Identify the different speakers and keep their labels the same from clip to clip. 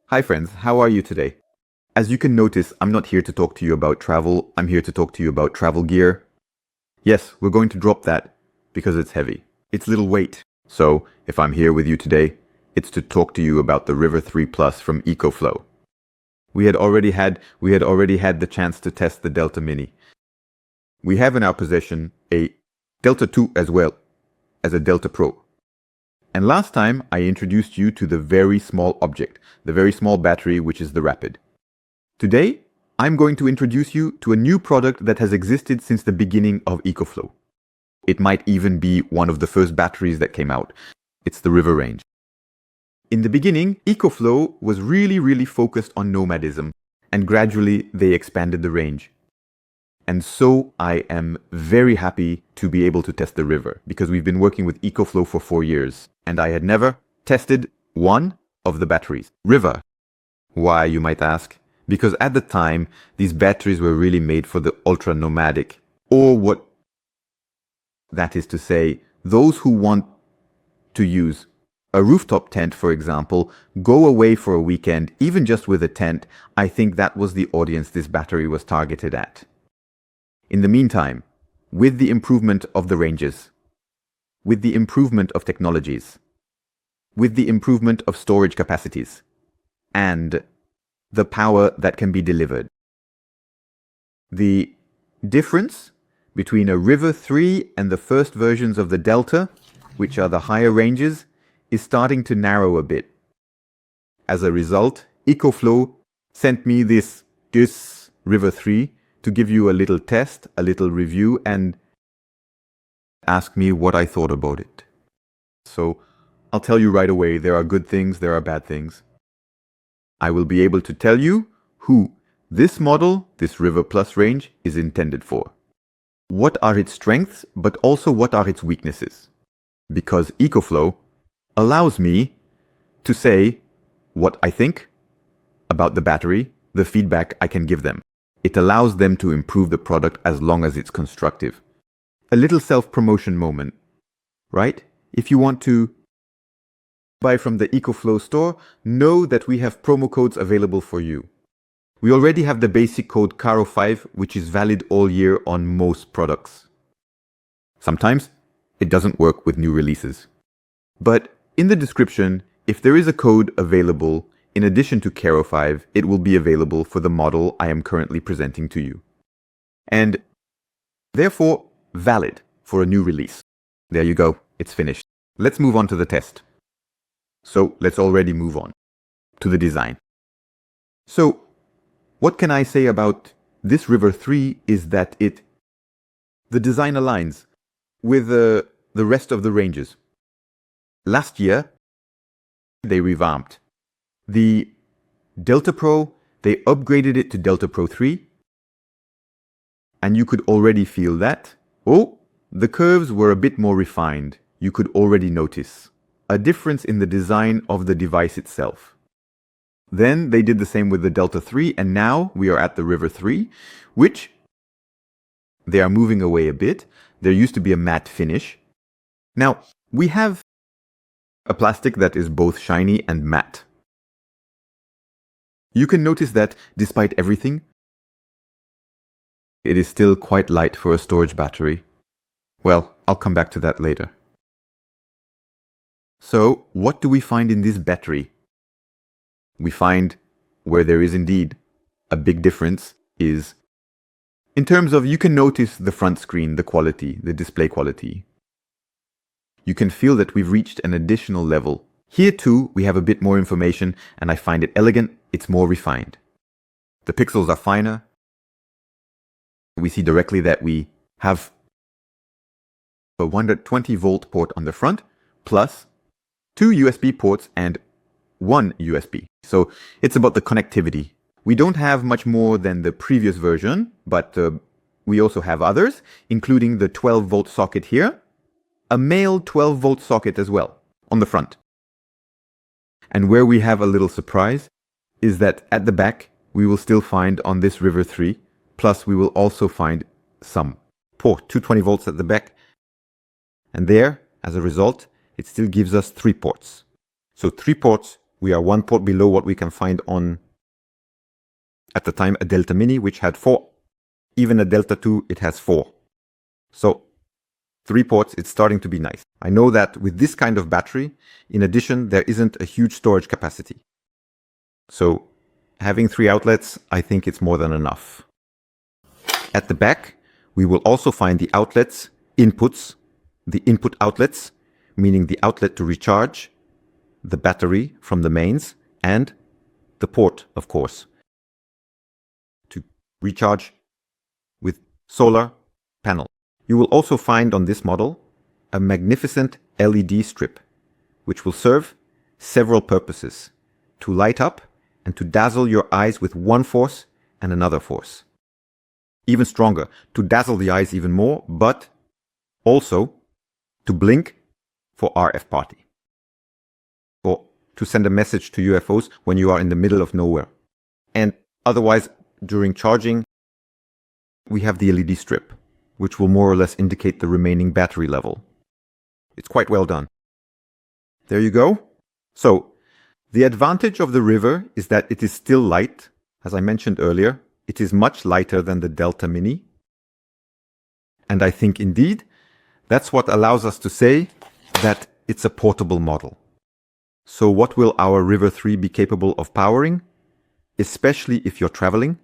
Speaker 1: Hi friends, how are you today? As you can notice, I'm not here to talk to you about travel, I'm here to talk to you about travel gear. Yes, we're going to drop that because it's heavy. It's little weight. So, if I'm here with you today, it's to talk to you about the River 3 Plus from EcoFlow. We had already had the chance to test the Delta Mini. We have in our possession a Delta 2 as well as a Delta Pro. And last time I introduced you to the very small object, the very small battery, which is the Rapid. Today, I'm going to introduce you to a new product that has existed since the beginning of EcoFlow. It might even be one of the first batteries that came out. It's the River range. In the beginning, EcoFlow was really focused on nomadism, and gradually they expanded the range. And so I am very happy to be able to test the River, because we've been working with EcoFlow for 4 years, and I had never tested one of the batteries. River. Why, you might ask? Because at the time, these batteries were really made for the ultra-nomadic, or what that is to say, those who want to use a rooftop tent, for example, go away for a weekend, even just with a tent. I think that was the audience this battery was targeted at. In the meantime, with the improvement of the ranges, with the improvement of technologies, with the improvement of storage capacities, and the power that can be delivered, the difference between a River 3 and the first versions of the Delta, which are the higher ranges, is starting to narrow a bit. As a result, EcoFlow sent me this River 3 to give you a little test, a little review, and ask me what I thought about it. So, I'll tell you right away, there are good things, there are bad things. I will be able to tell you who this model, this River Plus range, is intended for. What are its strengths, but also what are its weaknesses? Because EcoFlow allows me to say what I think about the battery, the feedback I can give them. It allows them to improve the product as long as it's constructive. A little self-promotion moment, right? If you want to buy from the EcoFlow store, know that we have promo codes available for you. We already have the basic code CARO5, which is valid all year on most products. Sometimes it doesn't work with new releases. But in the description, if there is a code available, in addition to CARO5, it will be available for the model I am currently presenting to you. And therefore, valid for a new release. There you go, it's finished. Let's move on to the test. So let's already move on to the design. So what can I say about this River 3 is that the design aligns with the rest of the ranges. Last year, they revamped the Delta Pro, they upgraded it to Delta Pro 3, and you could already feel that. Oh, the curves were a bit more refined. You could already notice a difference in the design of the device itself. Then they did the same with the Delta 3, and now we are at the River 3, which they are moving away a bit. There used to be a matte finish. Now, we have a plastic that is both shiny and matte. You can notice that despite everything, it is still quite light for a storage battery. Well, I'll come back to that later. So, what do we find in this battery? We find where there is indeed a big difference is in terms of, you can notice the front screen, the quality, the display quality. You can feel that we've reached an additional level. Here too, we have a bit more information, and I find it elegant, it's more refined. The pixels are finer. We see directly that we have a 120 volt port on the front, plus 2 USB ports and 1 USB. So it's about the connectivity. We don't have much more than the previous version, but we also have others, including the 12 volt socket here, a male 12 volt socket as well on the front. And where we have a little surprise is that at the back, we will still find on this River 3, plus we will also find some port, 220 volts at the back. And there, as a result, it still gives us 3 ports. So 3 ports We are one port below what we can find on, at the time, a Delta Mini, which had 4. Even a Delta 2, it has 4. So 3 ports, it's starting to be nice. I know that with this kind of battery, in addition, there isn't a huge storage capacity. So having 3 outlets, I think it's more than enough. At the back, we will also find the outlets, inputs, the input outlets, meaning the outlet to recharge the battery from the mains, and the port, of course, to recharge with solar panel. You will also find on this model a magnificent LED strip, which will serve several purposes: to light up and to dazzle your eyes with one force and another force. Even stronger, to dazzle the eyes even more, but also to blink for RF party, or to send a message to UFOs when you are in the middle of nowhere. And otherwise, during charging, we have the LED strip, which will more or less indicate the remaining battery level. It's quite well done. There you go. So, the advantage of the River is that it is still light. As I mentioned earlier, it is much lighter than the Delta Mini. And I think indeed, that's what allows us to say that it's a portable model. So what will our River 3 be capable of powering? Especially if you're traveling,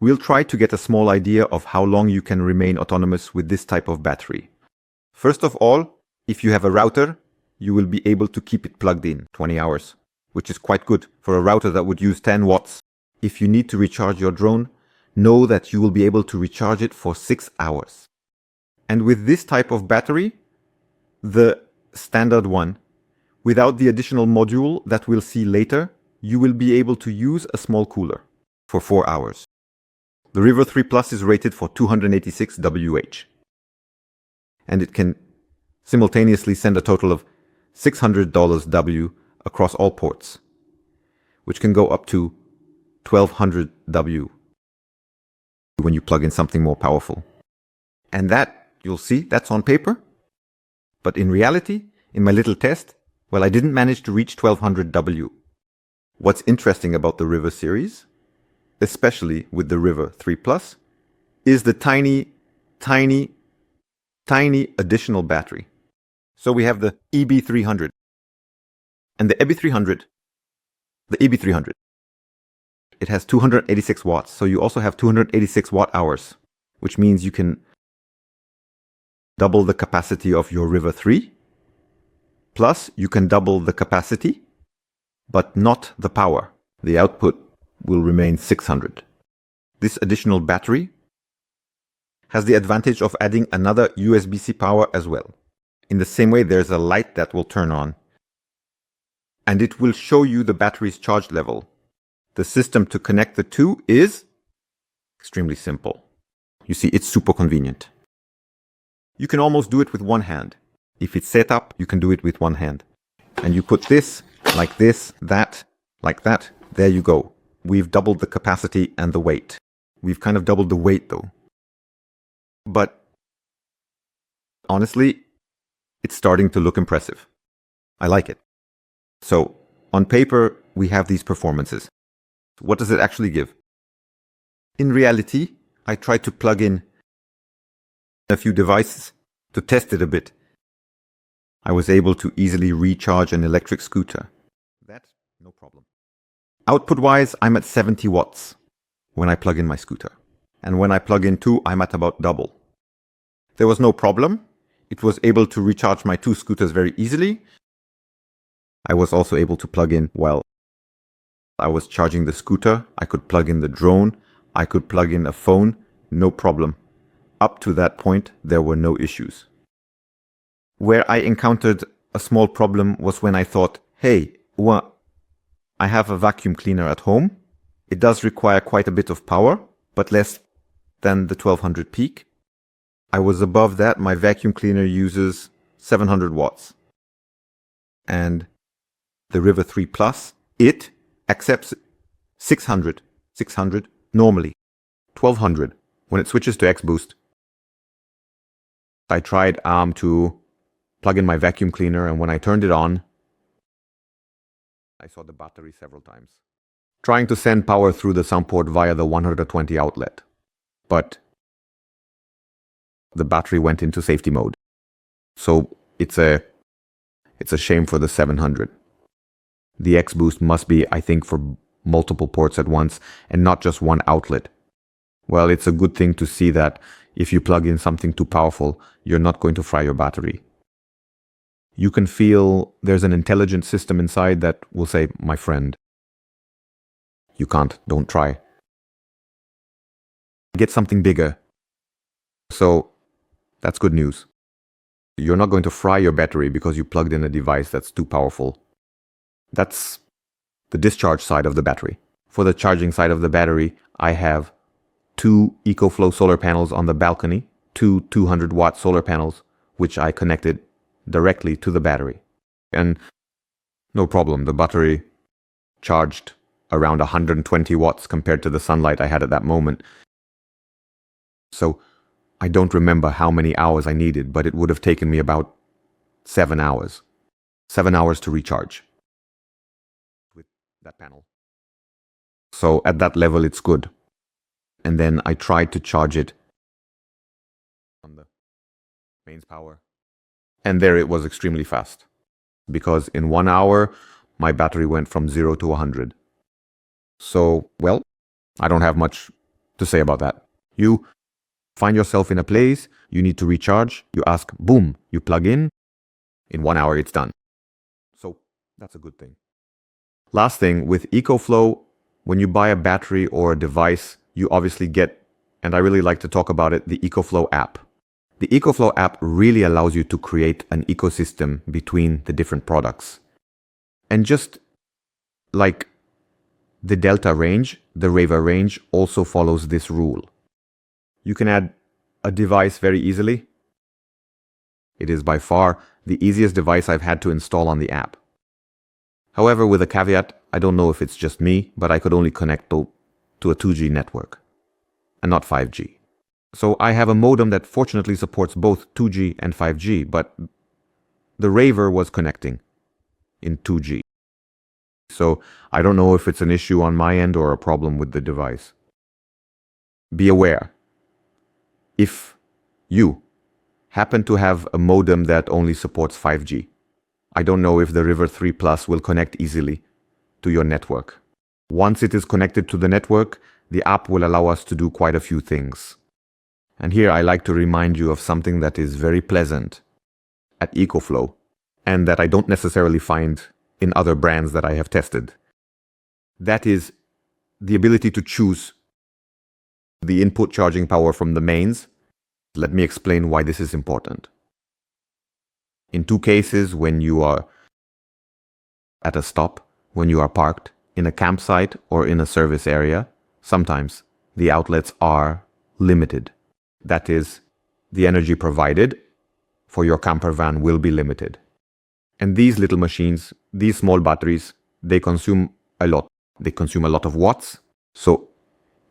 Speaker 1: we'll try to get a small idea of how long you can remain autonomous with this type of battery. First of all, if you have a router, you will be able to keep it plugged in 20 hours, which is quite good for a router that would use 10 watts. If you need to recharge your drone, know that you will be able to recharge it for 6 hours. And with this type of battery, the standard one, without the additional module that we'll see later, you will be able to use a small cooler for 4 hours. The River 3 Plus is rated for 286 Wh. And it can simultaneously send a total of $600 W across all ports, which can go up to 1200 W when you plug in something more powerful. And that, you'll see, that's on paper. But in reality, in my little test, well, I didn't manage to reach 1200 W. What's interesting about the River series, especially with the River 3 Plus, is the tiny additional battery. So we have the EB300. And the EB300, it has 286 watts. So you also have 286 watt hours, which means you can double the capacity of your River 3. Plus, you can double the capacity, but not the power. The output will remain 600. This additional battery has the advantage of adding another USB-C power as well. In the same way, there's a light that will turn on, and it will show you the battery's charge level. The system to connect the two is extremely simple. You see, it's super convenient. You can almost do it with one hand. If it's set up, you can do it with one hand. And you put this, like this, that, like that. There you go. We've doubled the capacity and the weight. We've kind of doubled the weight though. But honestly, it's starting to look impressive. I like it. So on paper, we have these performances. What does it actually give? In reality, I tried to plug in a few devices to test it a bit. I was able to easily recharge an electric scooter. That's no problem. Output-wise, I'm at 70 watts when I plug in my scooter. And when I plug in 2, I'm at about double. There was no problem. It was able to recharge my 2 scooters very easily. I was also able to plug in while I was charging the scooter. I could plug in the drone. I could plug in a phone. No problem. Up to that point, there were no issues. Where I encountered a small problem was when I thought, hey, I have a vacuum cleaner at home. It does require quite a bit of power, but less than the 1200 peak. I was above that. My vacuum cleaner uses 700 watts. And the River 3 Plus, it accepts 600 normally, 1200 when it switches to X-Boost. I tried to plug in my vacuum cleaner, and when I turned it on, I saw the battery several times, trying to send power through the sound port via the 120 outlet. But the battery went into safety mode. So it's a shame for the 700. The X-Boost must be, I think, for multiple ports at once and not just one outlet. Well, it's a good thing to see that if you plug in something too powerful, you're not going to fry your battery. You can feel there's an intelligent system inside that will say, my friend, you can't, don't try. Get something bigger. So that's good news. You're not going to fry your battery because you plugged in a device that's too powerful. That's the discharge side of the battery. For the charging side of the battery, I have 2 EcoFlow solar panels on the balcony, 2 200-watt solar panels, which I connected directly to the battery. And no problem, the battery charged around 120 watts compared to the sunlight I had at that moment. So I don't remember how many hours I needed, but it would have taken me about 7 hours. 7 hours to recharge with that panel. So at that level, it's good. And then I tried to charge it on the mains power. And there it was extremely fast. Because in 1 hour, my battery went from 0 to 100. So, well, I don't have much to say about that. You find yourself in a place, you need to recharge, you ask, boom, you plug in 1 hour it's done. So that's a good thing. Last thing, with EcoFlow, when you buy a battery or a device, you obviously get, and I really like to talk about it, the EcoFlow app. The EcoFlow app really allows you to create an ecosystem between the different products. And just like the Delta range, the River range also follows this rule. You can add a device very easily. It is by far the easiest device I've had to install on the app. However, with a caveat, I don't know if it's just me, but I could only connect to a 2G network and not 5G. So I have a modem that fortunately supports both 2G and 5G, but the River was connecting in 2G. So I don't know if it's an issue on my end or a problem with the device. Be aware, if you happen to have a modem that only supports 5G, I don't know if the River 3 Plus will connect easily to your network. Once it is connected to the network, the app will allow us to do quite a few things. And here I like to remind you of something that is very pleasant at EcoFlow and that I don't necessarily find in other brands that I have tested. That is the ability to choose the input charging power from the mains. Let me explain why this is important. In 2 cases, when you are at a stop, when you are parked in a campsite or in a service area, sometimes the outlets are limited. That is, the energy provided for your camper van will be limited. And these little machines, these small batteries, they consume a lot. They consume a lot of watts. So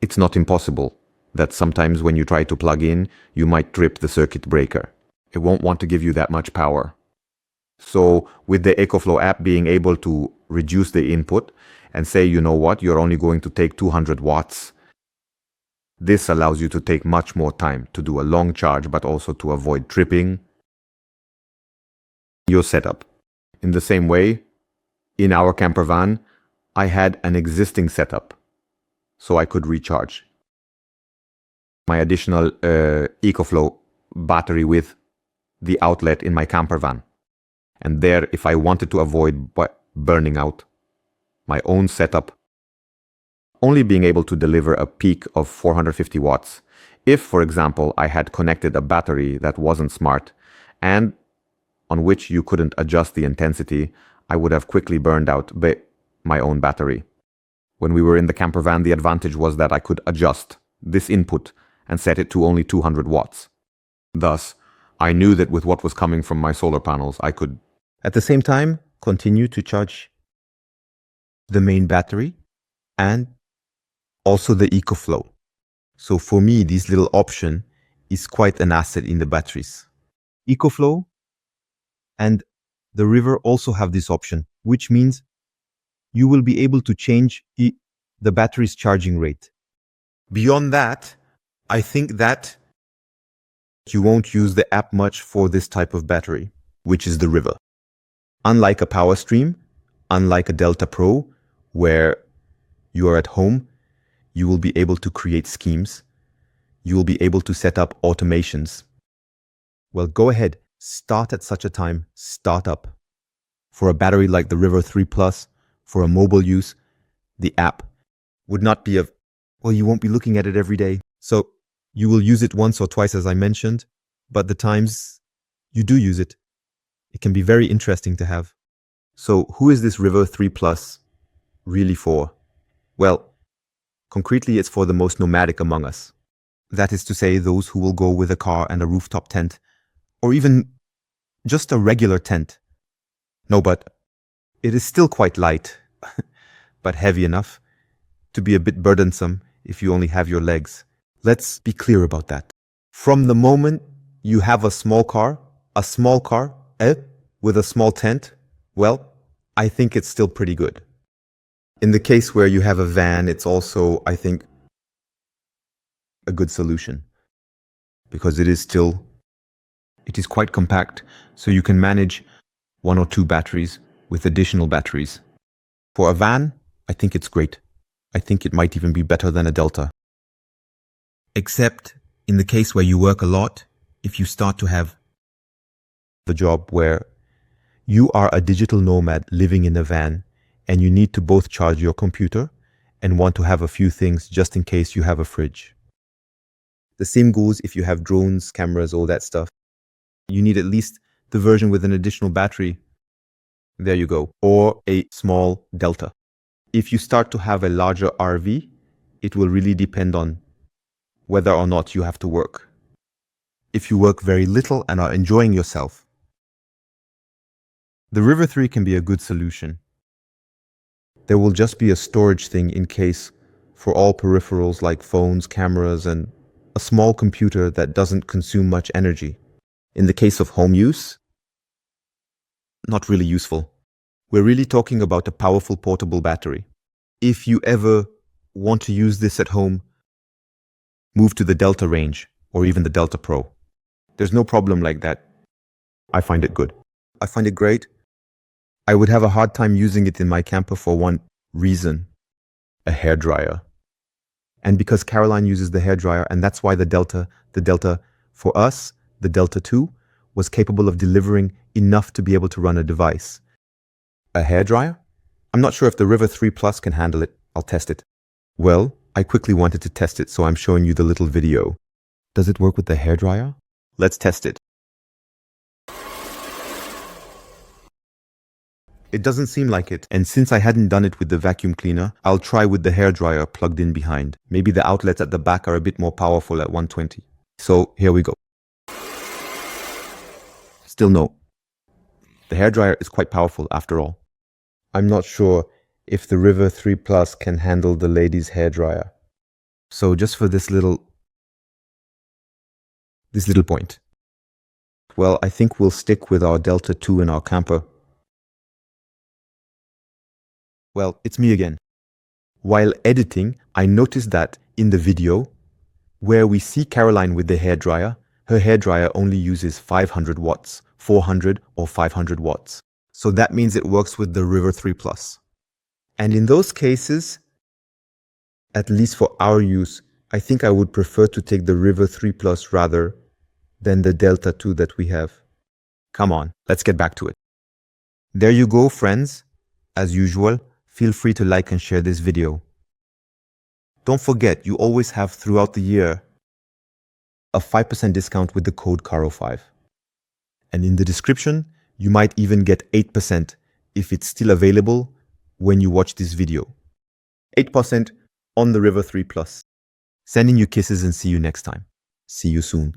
Speaker 1: it's not impossible that sometimes when you try to plug in, you might trip the circuit breaker. It won't want to give you that much power. So with the EcoFlow app being able to reduce the input and say, you know what, you're only going to take 200 watts. This allows you to take much more time to do a long charge, but also to avoid tripping your setup. In the same way, in our camper van, I had an existing setup, so I could recharge my additional EcoFlow battery with the outlet in my camper van. And there, if I wanted to avoid burning out my own setup, only being able to deliver a peak of 450 watts, if, for example, I had connected a battery that wasn't smart and on which you couldn't adjust the intensity, I would have quickly burned out my own battery. When we were in the camper van, the advantage was that I could adjust this input and set it to only 200 watts. Thus, I knew that with what was coming from my solar panels, I could, at the same time, continue to charge the main battery and also the EcoFlow. So for me, this little option is quite an asset in the batteries. EcoFlow and the River also have this option, which means
Speaker 2: you will be able to change the battery's charging rate.
Speaker 1: Beyond that, I think that you won't use the app much for this type of battery, which is the River. Unlike a Power Stream, unlike a Delta Pro, where you are at home, you will be able to create schemes. You will be able to set up automations. Well, go ahead, start at such a time, start up. For a battery like the River 3 Plus, for a mobile use, the app would not be well, you won't be looking at it every day. So you will use it once or twice, as I mentioned, but the times you do use it, it can be very interesting to have. So who is this River 3 Plus really for? Well, concretely, it's for the most nomadic among us. That is to say, those who will go with a car and a rooftop tent, or even just a regular tent. No, but it is still quite light, but heavy enough to be a bit burdensome if you only have your legs. Let's be clear about that. From the moment you have a small car, with a small tent, well, I think it's still pretty good. In the case where you have a van, it's also, I think, a good solution because it is quite compact, so you can manage 1 or 2 batteries with additional batteries. For a van, I think it's great. I think it might even be better than a Delta. Except in the case where you work a lot, if you start to have the job where you are a digital nomad living in a van and you need to both charge your computer and want to have a few things just in case you have a fridge. The same goes if you have drones, cameras, all that stuff. You need at least the version with an additional battery. There you go. Or a small Delta. If you start to have a larger RV, it will really depend on whether or not you have to work. If you work very little and are enjoying yourself, the River 3 can be a good solution. There will just be a storage thing in case for all peripherals like phones, cameras, and a small computer that doesn't consume much energy. In the case of home use, not really useful. We're really talking about a powerful portable battery. If you ever want to use this at home, move to the Delta range or even the Delta Pro. There's no problem like that. I find it good. I find it great. I would have a hard time using it in my camper for one reason: a hairdryer. And because Caroline uses the hairdryer, and that's why the Delta, for us, the Delta 2, was capable of delivering enough to be able to run a device. A hairdryer? I'm not sure if the River 3 Plus can handle it. I'll test it. Well, I quickly wanted to test it, so I'm showing you the little video. Does it work with the hairdryer? Let's test it. It doesn't seem like it, and since I hadn't done it with the vacuum cleaner, I'll try with the hairdryer plugged in behind. Maybe the outlets at the back are a bit more powerful at 120. So here we go. Still no. The hairdryer is quite powerful after all. I'm not sure if the River 3 Plus can handle the ladies' hairdryer. So just for this little point. Well, I think we'll stick with our Delta 2 in our camper. Well, it's me again. While editing, I noticed that in the video, where we see Caroline with the hairdryer, her hairdryer only uses 500 watts, 400 or 500 watts. So that means it works with the River 3 Plus. And in those cases, at least for our use, I think I would prefer to take the River 3 Plus rather than the Delta 2 that we have. Come on, let's get back to it. There you go, friends. As usual, feel free to like and share this video. Don't forget, you always have throughout the year a 5% discount with the code CARO5. And in the description, you might even get 8% if it's still available when you watch this video. 8% on the River 3 Plus. Sending you kisses and see you next time. See you soon.